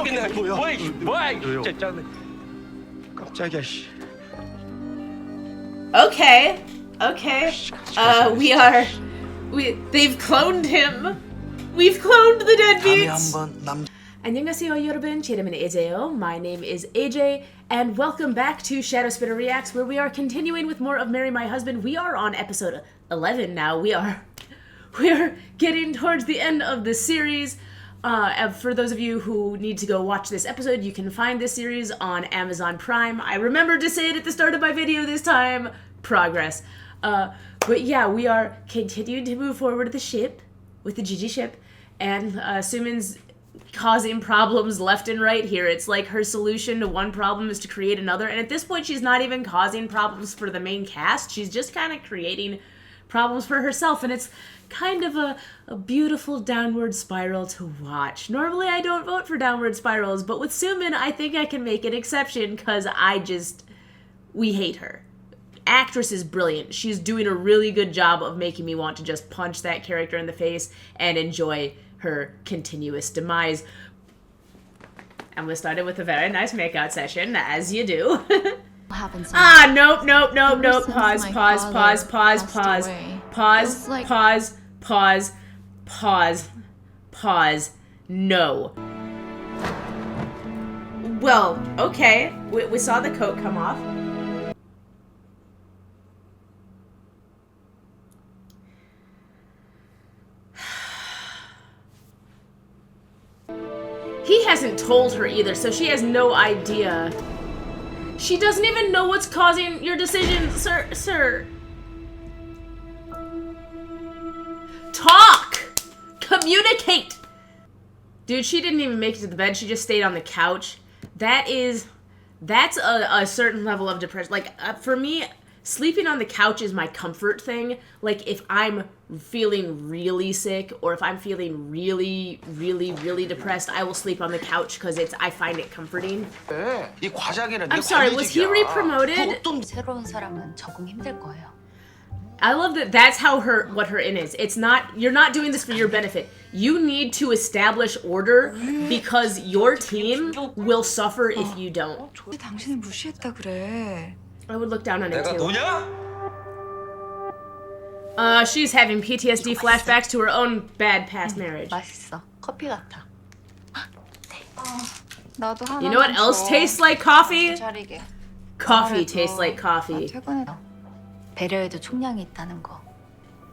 있네. 뭐야? 진짜 짠. 깜짝이야 씨. Okay. They've cloned him. We've cloned the deadbeats. 안녕하세요 여러분, 제 이름은 AJ요. My name is AJ, and welcome back to Shadow Spinner Reacts, where we are continuing with more of Marry My Husband. We are on episode 11 now. We're getting towards the end of the series. For those of you who need to go watch this episode, you can find this series on Amazon Prime. I remembered to say it at the start of my video this time. Progress. But yeah, we are continuing to move forward with the ship, with the Gigi ship, and Sumin's causing problems left and right here. It's like her solution to one problem is to create another, and at this point she's not even causing problems for the main cast. She's just kind of creating problems for herself, and it's kind of a beautiful downward spiral to watch. Normally I don't vote for downward spirals, but with Sumin I think I can make an exception because we hate her. Actress is brilliant. She's doing a really good job of making me want to just punch that character in the face and enjoy her continuous demise. And we started with a very nice makeout session, as you do. Nope. Pause. No. Well, okay. We saw the coat come off. He hasn't told her either, so she has no idea. She doesn't even know what's causing your decision, sir. Talk! Communicate! Dude, she didn't even make it to the bed. She just stayed on the couch. That's a certain level of depression. Like, for me, sleeping on the couch is my comfort thing. Like, if I'm feeling really sick or if I'm feeling really depressed, I will sleep on the couch because I find it comforting. I'm sorry, was he re-promoted? I love that that's how what her in is. It's not, you're not doing this for your benefit. You need to establish order because your team will suffer if you don't. I would look down on it too. She's having PTSD flashbacks to her own bad past marriage. You know what else tastes like coffee? Coffee tastes like coffee.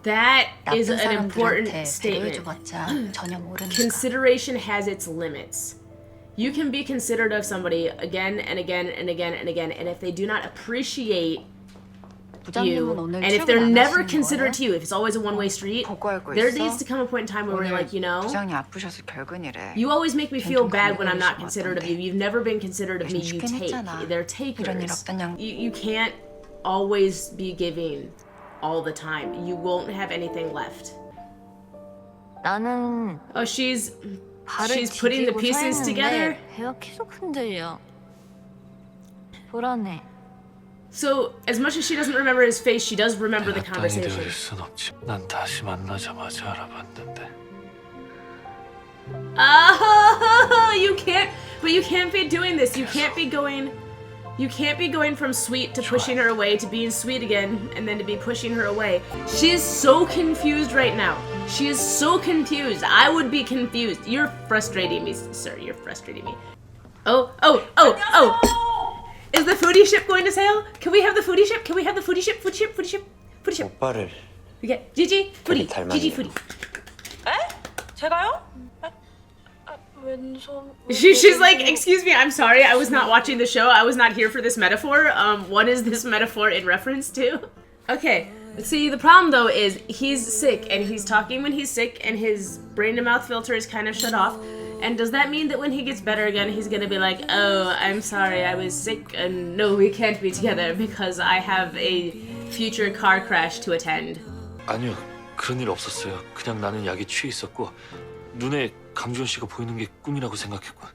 That is an important statement. Consideration has its limits. You can be considerate of somebody again and again and again and again, and if they do not appreciate you, and if they're never considerate to you, if it's always a one-way street, there needs to come a point in time where you're like, you know, you always make me feel bad when I'm not considerate of you. You've never been considerate of me. You take. They're takers. You can't always be giving all the time. You won't have anything left. Oh, she's putting the pieces together. So, as much as she doesn't remember his face, she does remember the conversation. Oh, you can't be doing this. You can't be going from sweet to pushing her away to being sweet again and then to be pushing her away. She is so confused right now. She is so confused. I would be confused. You're frustrating me, sir. You're frustrating me. Oh. Is the foodie ship going to sail? Can we have the foodie ship? Foodie ship. We get Gigi, foodie. Gigi, foodie. 제가요? She's like, excuse me, I'm sorry, I was not watching the show. I was not here for this metaphor. What is this metaphor in reference to? Okay, see, the problem though is he's sick and he's talking when he's sick and his brain to mouth filter is kind of shut off. And does that mean that when he gets better again, he's gonna be like, oh, I'm sorry, I was sick and no, we can't be together because I have a future car crash to attend? 아니요, 그런 일 없었어요. 그냥 나는 약에 취해 있었고 눈에 강주현 씨가 보이는 게 꿈이라고 생각했고.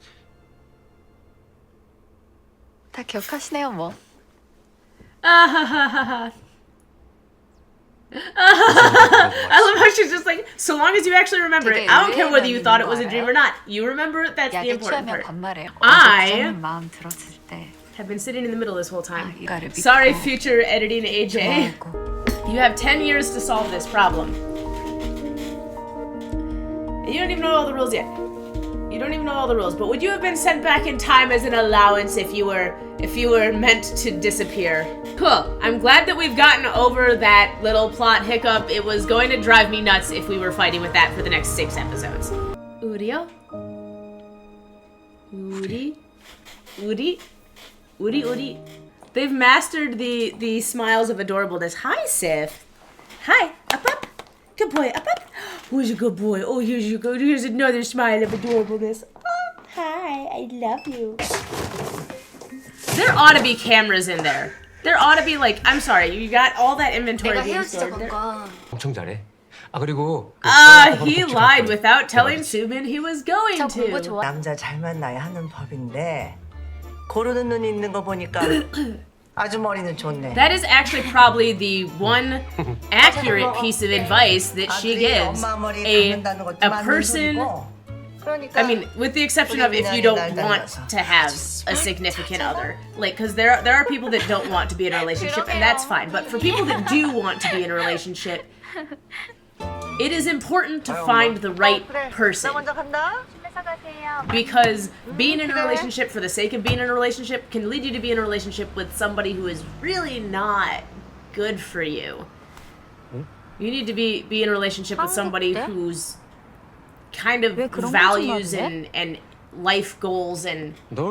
다 기억하시네요, 뭐. 아하하하. I love how she's just like, so long as you actually remember it. I don't care whether you thought it was a dream or not. You remember it, that's the important part. I have been sitting in the middle this whole time. Sorry, future editing AJ. You have 10 years to solve this problem. And you don't even know all the rules yet. You don't even know all the rules, but would you have been sent back in time as an allowance if you were meant to disappear? Cool. I'm glad that we've gotten over that little plot hiccup. It was going to drive me nuts if we were fighting with that for the next 6 episodes. Urio? Uri. They've mastered the smiles of adorableness. Hi, Sif. Hi. Up. Good boy. Up. Who's a good boy? Oh, here's another smile of adorableness. Oh, hi. I love you. There ought to be cameras in there. There ought to be like, I'm sorry, you got all that inventory being stored there. 엄청 잘해. 아 그리고 he lied without telling Sumin he was going to. 남자 잘 만나야 하는 법인데 고르는 눈이 있는 거 보니까 아주 머리는 좋네. That is actually probably the one accurate piece of advice that she gives a person. I mean, with the exception of if you don't want to have a significant other. Like, because there are people that don't want to be in a relationship, and that's fine. But for people that do want to be in a relationship, it is important to find the right person. Because being in a relationship for the sake of being in a relationship can lead you to be in a relationship with somebody who is really not good for you. You need to be in a relationship with somebody who's kind of values and life goals and they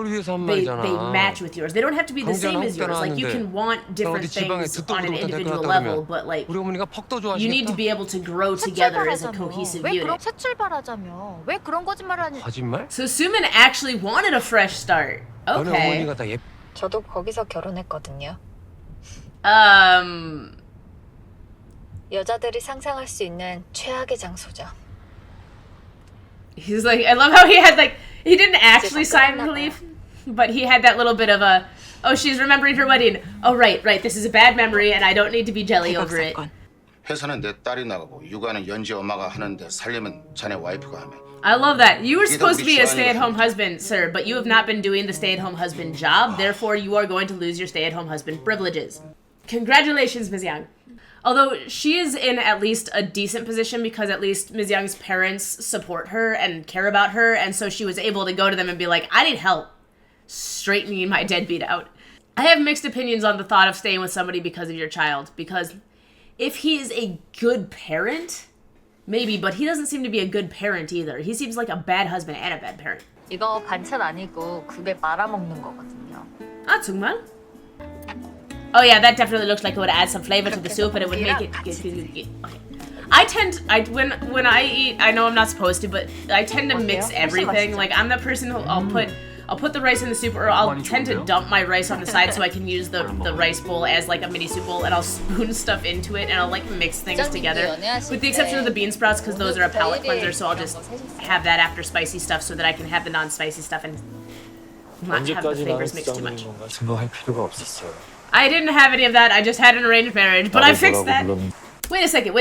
match with yours. They don't have to be the same as yours. Like, you can want different things on an individual level, but like, you need to be able to grow together as a cohesive unit. So Sumin actually wanted a fresh start. Okay. 저도 거기서 결혼했거든요. 여자들이 상상할 수 있는 최악의 장소죠. He's like, I love how he had like, he didn't actually sign the leave, but he had that little bit of a, oh, she's remembering her wedding. Oh, right, this is a bad memory and I don't need to be jelly over it. 회사는 내 딸이 나가고 육아는 연지 엄마가 하는데 살림은 자네 와이프가 하네. I love that. You were supposed to be a stay-at-home husband, sir, but you have not been doing the stay-at-home husband job. Therefore, you are going to lose your stay-at-home husband privileges. Congratulations, Ms. Young. Although she is in at least a decent position because at least Ms. Young's parents support her and care about her, and so she was able to go to them and be like, I need help straightening my deadbeat out. I have mixed opinions on the thought of staying with somebody because of your child, because if he is a good parent, maybe, but he doesn't seem to be a good parent either. He seems like a bad husband and a bad parent. 이거 반찬 아니고 그게 말아먹는 거거든요. Ah, 정말? Oh yeah, that definitely looks like it would add some flavor to the soup and it would make it okay. When I eat, I know I'm not supposed to, but I tend to mix everything. Like, I'm the person who I'll put the rice in the soup, or I'll tend to dump my rice on the side so I can use the rice bowl as like a mini soup bowl, and I'll spoon stuff into it and I'll like mix things together. With the exception of the bean sprouts, because those are a palate cleanser, so I'll just have that after spicy stuff so that I can have the non-spicy stuff and not have the flavors mixed too much. 증거할 필요가 없었어요. I didn't have any of that. I just had an arranged marriage, but I fixed that. Wait a second.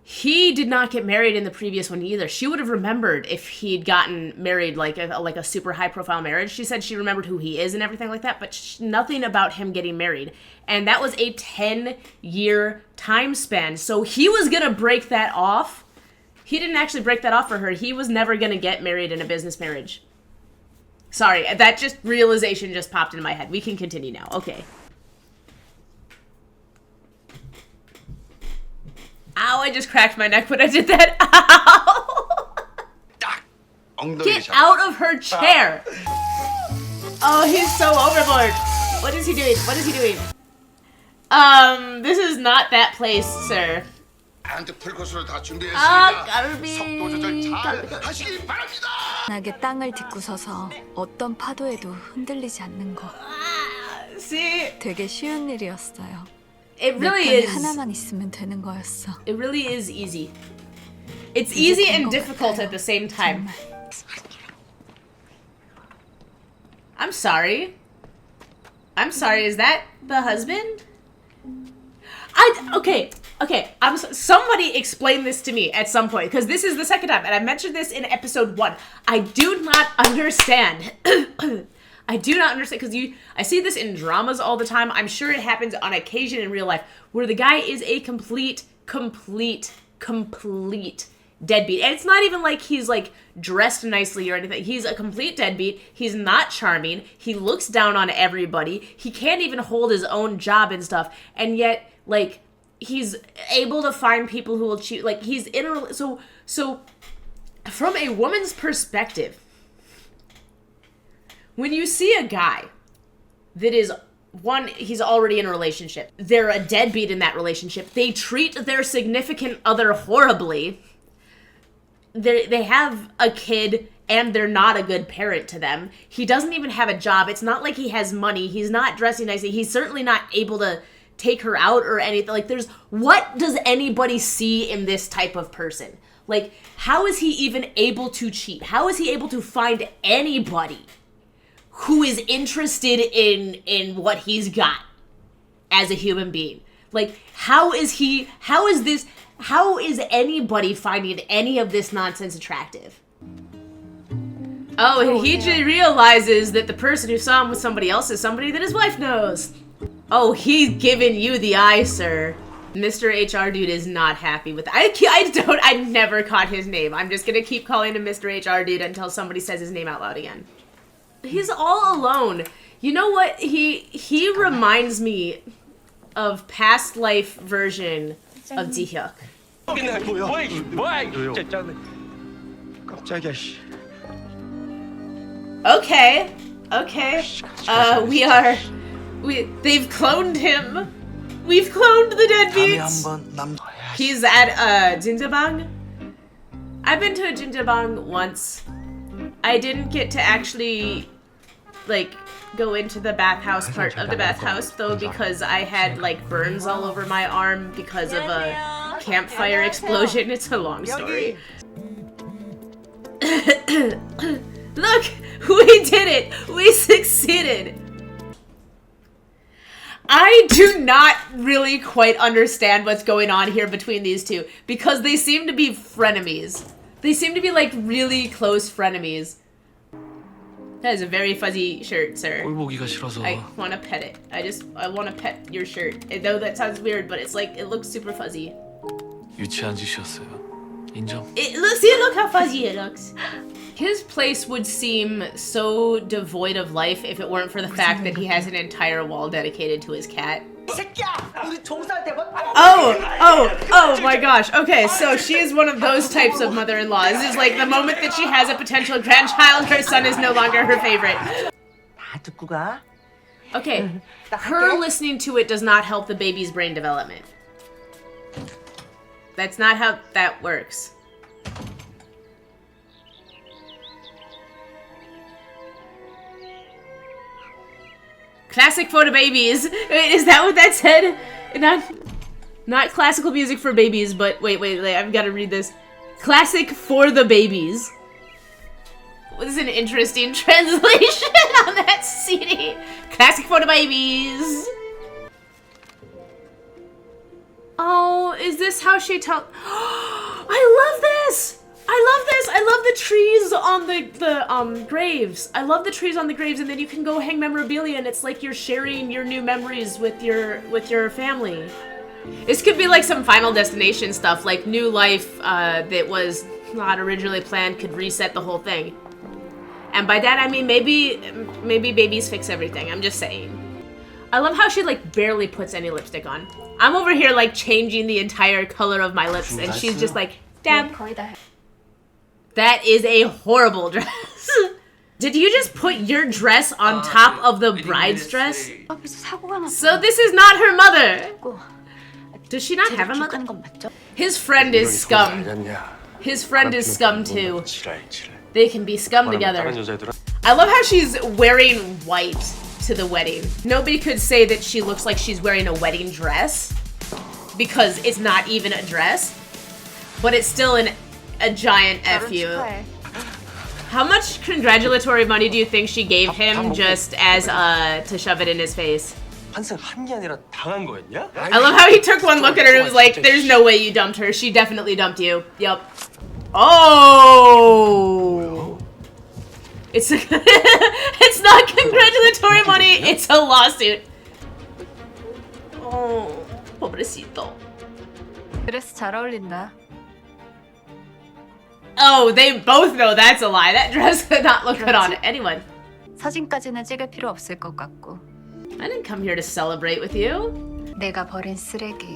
He did not get married in the previous one either. She would have remembered if he'd gotten married like a super high profile marriage. She said she remembered who he is and everything like that, but nothing about him getting married. And that was a 10-year time span. So he was gonna break that off. He didn't actually break that off for her. He was never gonna get married in a business marriage. Sorry, that just realization just popped into my head. We can continue now. Okay. Ow, I just cracked my neck when I did that. Ow! Get out of her chair! Oh, he's so overboard. What is he doing? This is not that place, sir. 나게 땅을 딛고 서서 어떤 파도에도 흔들리지 않는 거. See, 되게 쉬운 일이었어요. it really 내 편이 is. 하나만 있으면 되는 거였어. It really is easy. It's easy and difficult at the same time. I'm sorry. I'm sorry, is that the husband? Okay, somebody explain this to me at some point, because this is the second time, and I mentioned this in episode 1. I do not understand. I do not understand, because I see this in dramas all the time. I'm sure it happens on occasion in real life, where the guy is a complete deadbeat. And it's not even like he's like dressed nicely or anything. He's a complete deadbeat. He's not charming. He looks down on everybody. He can't even hold his own job and stuff. And yet, like, he's able to find people who will cheat. Like, he's in a... So from a woman's perspective, when you see a guy that is... One, he's already in a relationship. They're a deadbeat in that relationship. They treat their significant other horribly. They have a kid, and they're not a good parent to them. He doesn't even have a job. It's not like he has money. He's not dressing nicely. He's certainly not able to take her out or anything. Like, what does anybody see in this type of person? Like, how is he even able to cheat? How is he able to find anybody who is interested in what he's got as a human being? Like, how is anybody finding any of this nonsense attractive? Oh, and he realizes that the person who saw him with somebody else is somebody that his wife knows. Oh, he's giving you the eye, sir. Mr. HR dude is not happy with that. I never caught his name. I'm just gonna keep calling him Mr. HR dude until somebody says his name out loud again. He's all alone. You know what? He reminds me of past life version of Jihyuk. Okay. They've cloned him. We've cloned the deadbeats. He's at Jinjabang. I've been to a Jinjabang once. I didn't get to actually, like, go into the bathhouse part of the bathhouse, though, because I had, like, burns all over my arm because of a campfire explosion. It's a long story. Look! We did it! We succeeded! I do not really quite understand what's going on here between these two, because they seem to be frenemies. They seem to be, like, really close frenemies. That is a very fuzzy shirt, sir. I want to pet it. I want to pet your shirt. I know that sounds weird, but it's like, it looks super fuzzy. Look how fuzzy it looks. His place would seem so devoid of life if it weren't for the fact that he has an entire wall dedicated to his cat. Oh my gosh. Okay, so she is one of those types of mother-in-law. This is like the moment that she has a potential grandchild, her son is no longer her favorite. Okay, her listening to it does not help the baby's brain development. That's not how that works. Classic for the babies. Wait, is that what that said? Not classical music for babies, but wait, I've got to read this. Classic for the babies. This is an interesting translation on that CD. Classic for the babies. Oh, is this how she tells? I love this! I love the trees on the graves. I love the trees on the graves, and then you can go hang memorabilia, and it's like you're sharing your new memories with your family. This could be like some Final Destination stuff, like new life that was not originally planned could reset the whole thing. And by that I mean maybe babies fix everything. I'm just saying. I love how she like barely puts any lipstick on. I'm over here like changing the entire color of my lips, and she's just like, damn. That is a horrible dress. Did you just put your dress on top of the bride's dress? So this is not her mother. Does she not have a mother? His friend is scum. His friend is scum too. They can be scum together. I love how she's wearing white to the wedding. Nobody could say that she looks like she's wearing a wedding dress because it's not even a dress, but it's still a giant FU. How much congratulatory money do you think she gave him just as to shove it in his face? 환승한 게 아니라 당한 거였냐? I love how he took one look at her and was like, there's no way you dumped her. She definitely dumped you. Yep. Oh. It's it's not congratulatory money, it's a lawsuit. Oh, pobrecito. 그래서 잘 어울린다. Oh, they both know that's a lie. That dress could not look good on anyone. 사진까지는 찍을 필요 없을 것 같고. I didn't come here to celebrate with you. 내가 버린 쓰레기.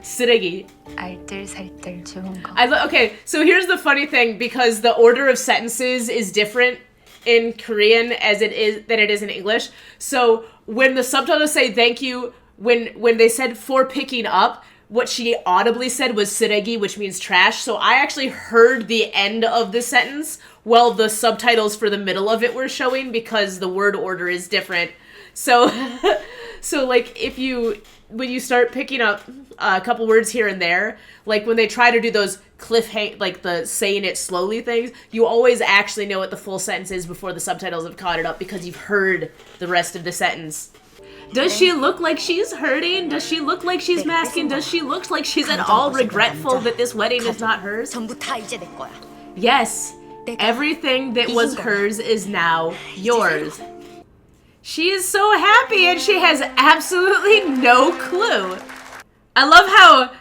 쓰레기. 알뜰살뜰 좋은 거. Okay, so here's the funny thing, because the order of sentences is different in Korean as it is in English. So when the subtitles say thank you, when they said for picking up, what she audibly said was 쓰레기, which means trash. So I actually heard the end of the sentence while the subtitles for the middle of it were showing, because the word order is different. So so like when you start picking up a couple words here and there, like when they try to do those like the saying it slowly things, you always actually know what the full sentence is before the subtitles have caught it up, because you've heard the rest of the sentence. Does she look like she's hurting? Does she look like she's masking? Does she look like she's at all regretful that this wedding is not hers? 전부 다 이제 내 거야. Yes, everything that was hers is now yours. She is so happy and she has absolutely no clue. I love how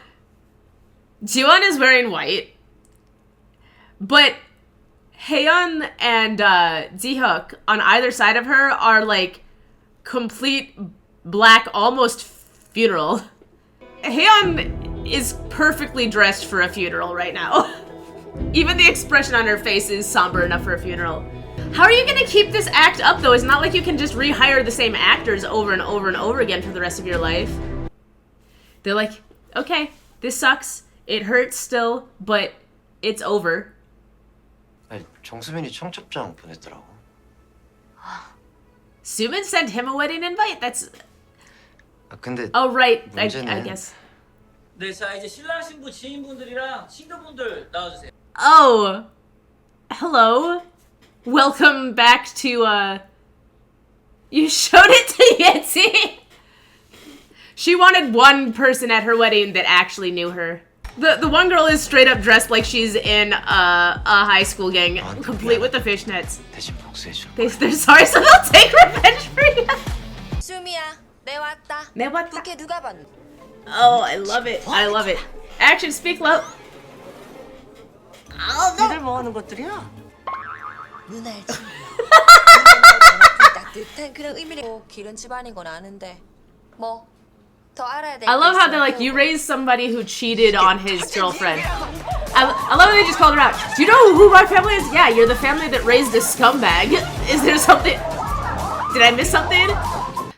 Jiwon is wearing white, but Haeyeon and Jihyuk on either side of her are like complete black, almost funeral. Haeyeon is perfectly dressed for a funeral right now. Even the expression on her face is somber enough for a funeral. How are you gonna keep this act up though? It's not like you can just rehire the same actors over and over and over again for the rest of your life. They're like, okay, this sucks. It hurts still, but it's over. 아니, 정수민이 청첩장 보냈더라고. Sumin sent him a wedding invite. That's. 근데 Oh right, I 문제는- guess. 네, 자 이제 신랑 신부 지인분들이랑 신부분들 나와주세요. Oh, hello. Welcome back to You showed it to Yetzi. She wanted one person at her wedding that actually knew her. The one girl is straight up dressed like she's in a high school gang, complete with the fishnets. 대신 복수해줘. They're sorry, so they'll take revenge for you. 수미야, 내 왔다. 내 왔다. 부케 누가 봤? Oh, I love it. I love it. Action, speak low. 니들 뭐 하는 것들이야? 누나의 친구. 누나의 따뜻한 그런 의미로 기른 집안인 건 아는데 뭐 더 알아야 될. I love how they're like, you raised somebody who cheated on his girlfriend. I love how they just called her out. Do you know who my family is? Yeah, you're the family that raised a scumbag. Is there something? Did I miss something?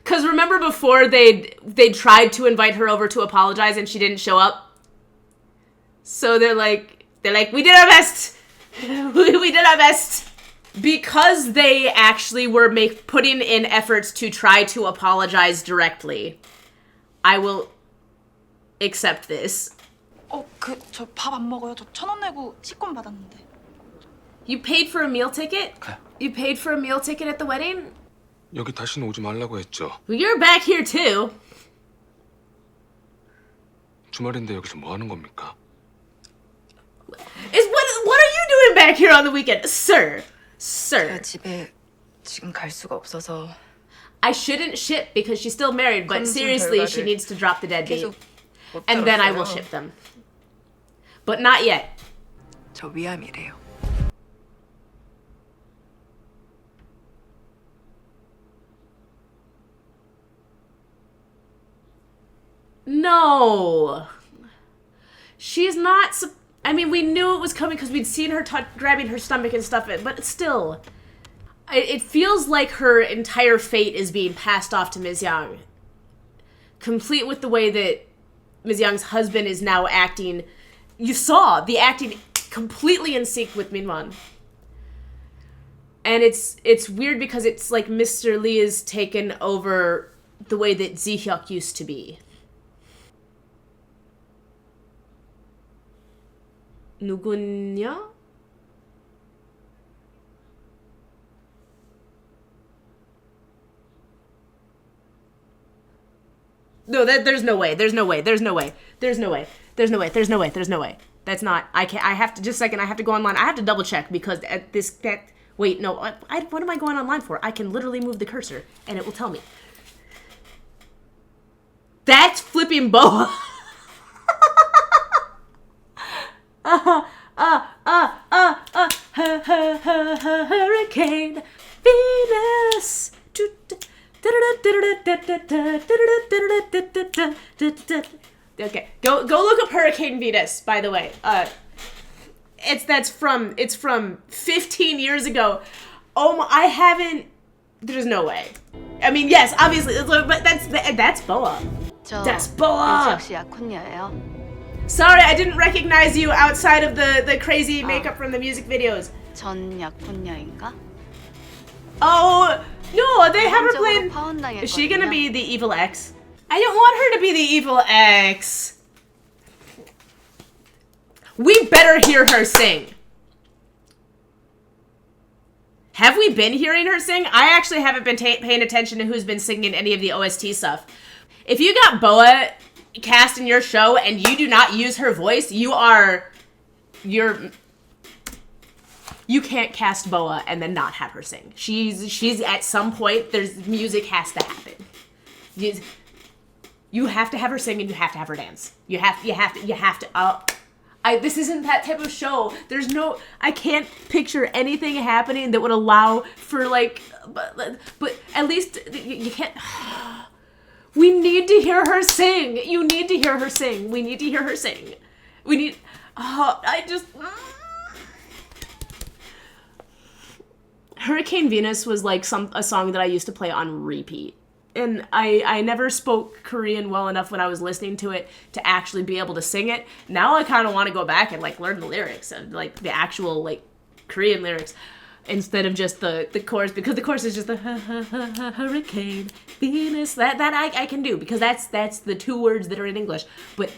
Because remember before they tried to invite her over to apologize and she didn't show up? So they're like, we did our best. We did our best. Because they actually were putting in efforts to try to apologize directly, I will accept this. 저 밥 안 먹어요. 저 1,000원 내고 식권 받았는데. You paid for a meal ticket? You paid for a meal ticket at the wedding? 여기 다시는 오지 말라고 했죠. Well, you're back here too. 주말인데 여기서 뭐 하는 겁니까? What are you doing back here on the weekend? Sir. 제가 집에 지금 갈 수가 없어서. I shouldn't ship because she's still married, but seriously, she needs to drop the deadbeat. 계속 못 And then I 들었어요. will ship them. But not yet. 저 위암이래요. No. She's not... I mean, we knew it was coming because we'd seen her grabbing her stomach and stuff, but still. It feels like her entire fate is being passed off to Minyoung. Complete with the way that Minyoung's husband is now acting. You saw the acting completely in sync with Minwon. And it's weird because it's like Mr. Lee is taken over the way that Jihyuk used to be. 누구냐? No, there's no way. There's no way. There's no way. There's no way. There's no way. There's no way. There's no way. That's not. I can't. I have to just a second. I have to go online. I have to double check because at this. Wait, no. What am I going online for? I can literally move the cursor and it will tell me. That's flipping boa. Hurricane Venus. Okay, go look up Hurricane Venus, by the way. It's from 15 years ago. Oh my, I haven't. There's no way. I mean, yes, obviously, but that's boa. That's boa. Sorry, I didn't recognize you outside of the crazy makeup from the music videos. 전 약혼녀인가? Oh no, they have her playing. Is she gonna be the evil ex? I don't want her to be the evil ex. We better hear her sing. Have we been hearing her sing? I actually haven't been paying attention to who's been singing any of the OST stuff. If you got Boa cast in your show and you do not use her voice, you can't cast Boa and then not have her sing. She's at some point, music has to happen. You have to have her sing and you have to have her dance. You have to. This isn't that type of show. I can't picture anything happening that would allow for like, but at least you can't. We need to hear her sing. You need to hear her sing. We need to hear her sing. We need. Hurricane Venus was like a song that I used to play on repeat. And I never spoke Korean well enough when I was listening to it to actually be able to sing it. Now I kind of want to go back and like learn the lyrics and like the actual like Korean lyrics instead of just the chorus, because the chorus is just the Hurricane Venus. That I can do because that's the two words that are in English. But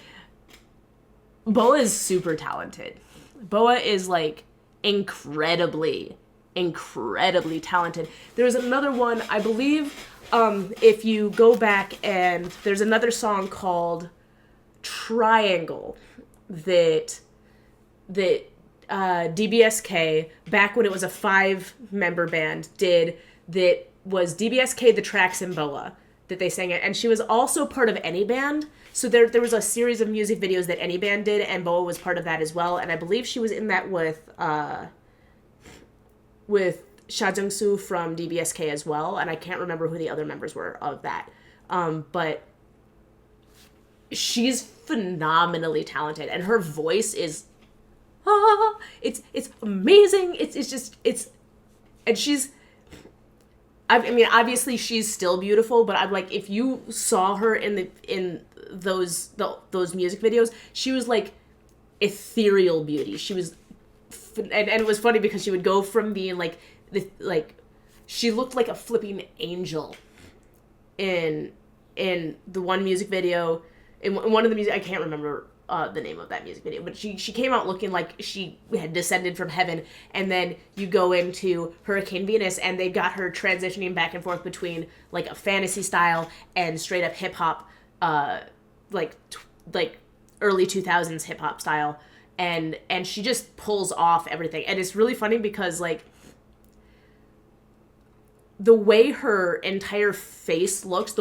Boa is super talented. Boa is like incredibly talented. There's another one, I believe. If you go back and there's another song called Triangle that DBSK, back when it was a 5-member band, did, that was DBSK, the Tracks, and Boa that they sang it. And she was also part of Any Band. So there was a series of music videos that Any Band did, and Boa was part of that as well. And I believe she was in that with Sha Jung-soo from DBSK as well, and I can't remember who the other members were of that. But she's phenomenally talented, and her voice is it's amazing. And she's, I mean, obviously she's still beautiful, but I'm like, if you saw her in those music videos, she was like ethereal beauty. She was, and it was funny because she would go from being like she looked like a flipping angel in the one music video, in one of the music, I can't remember the name of that music video, but she came out looking like she had descended from heaven. And then you go into Hurricane Venus and they got her transitioning back and forth between like a fantasy style and straight up hip hop, like early 2000s hip hop style, and she just pulls off everything. And it's really funny because like the way her entire face looks,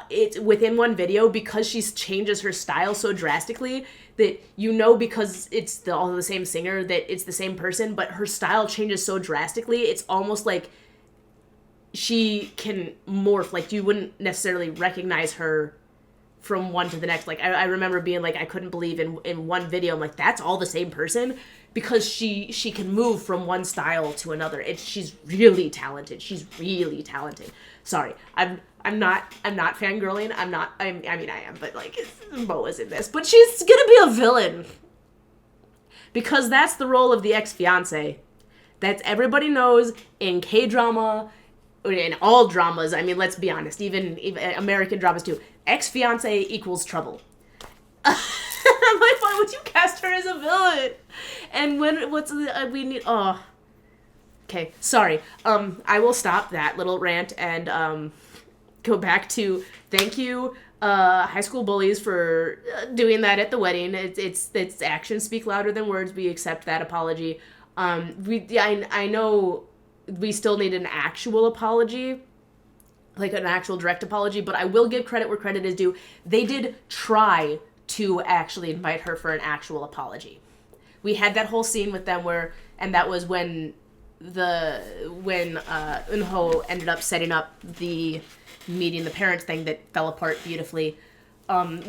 it's within one video, because she changes her style so drastically that you know, because it's all the same singer, that it's the same person, but her style changes so drastically, it's almost like she can morph. Like you wouldn't necessarily recognize her from one to the next. Like I remember being like, I couldn't believe in one video, I'm like, that's all the same person, because she can move from one style to another. She's really talented. She's really talented. Sorry, I'm not fangirling. I mean I am, but like Boa's in this, but she's gonna be a villain because that's the role of the ex-fiance. That's, everybody knows in K-drama, in all dramas. I mean, let's be honest, even American dramas too. Ex-fiance equals trouble. I'm like, why would you cast her as a villain? And we need, oh. Okay, sorry. I will stop that little rant and go back to thank you, high school bullies for doing that at the wedding. It's actions speak louder than words. We accept that apology. I know we still need an actual apology, like an actual direct apology, but I will give credit where credit is due. They did try to actually invite her for an actual apology. We had that whole scene with them and that was when Eunho ended up setting up the meeting the parents thing that fell apart beautifully.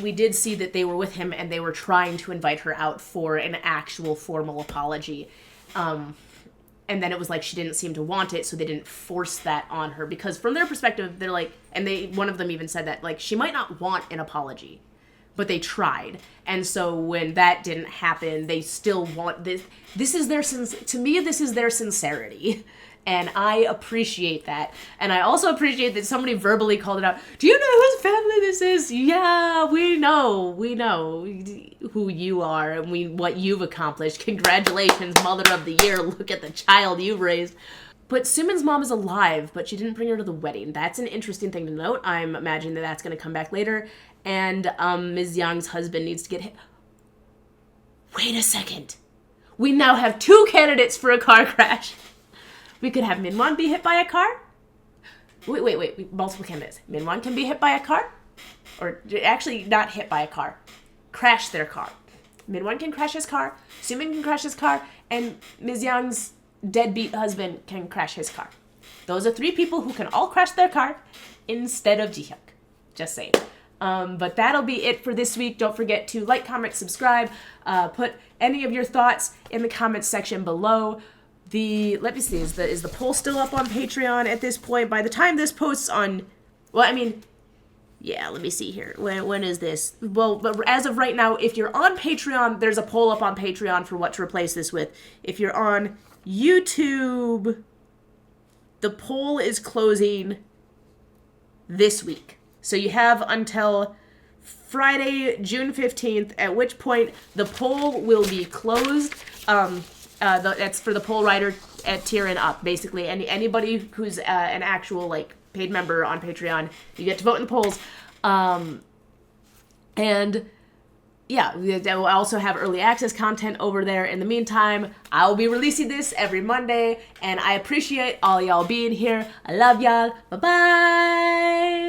We did see that they were with him and they were trying to invite her out for an actual formal apology. And then it was like she didn't seem to want it, so they didn't force that on her, because from their perspective, they're like, and one of them even said that, like, she might not want an apology, but they tried. And so when that didn't happen, they still want this. This is to me, this is their sincerity. And I appreciate that. And I also appreciate that somebody verbally called it out. Do you know whose family this is? Yeah, we know who you are and what you've accomplished. Congratulations, Mother of the Year. Look at the child you've raised. But Sumin's mom is alive, but she didn't bring her to the wedding. That's an interesting thing to note. I'm imagining that that's going to come back later. And Ms. Young's husband needs to get hit. Wait a second. We now have 2 candidates for a car crash. We could have Minwon be hit by a car. Wait. Multiple candidates. Minwon can be hit by a car. Or actually not hit by a car. Crash their car. Minwon can crash his car. Sumin can crash his car. And Ms. Young's deadbeat husband can crash his car. Those are 3 people who can all crash their car instead of Jihyuk. Just saying. But that'll be it for this week. Don't forget to like, comment, subscribe. Put any of your thoughts in the comments section below. Let me see, is the poll still up on Patreon at this point? By the time this posts on, yeah, let me see here. When is this? Well, but as of right now, if you're on Patreon, there's a poll up on Patreon for what to replace this with. If you're on YouTube, the poll is closing this week. So you have until Friday, June 15th, at which point the poll will be closed. That's for the poll writer at tier and up. Basically, anybody who's an actual paid member on Patreon, you get to vote in the polls. And yeah, we'll also have early access content over there. In the meantime, I will be releasing this every Monday, and I appreciate all y'all being here. I love y'all. Bye bye.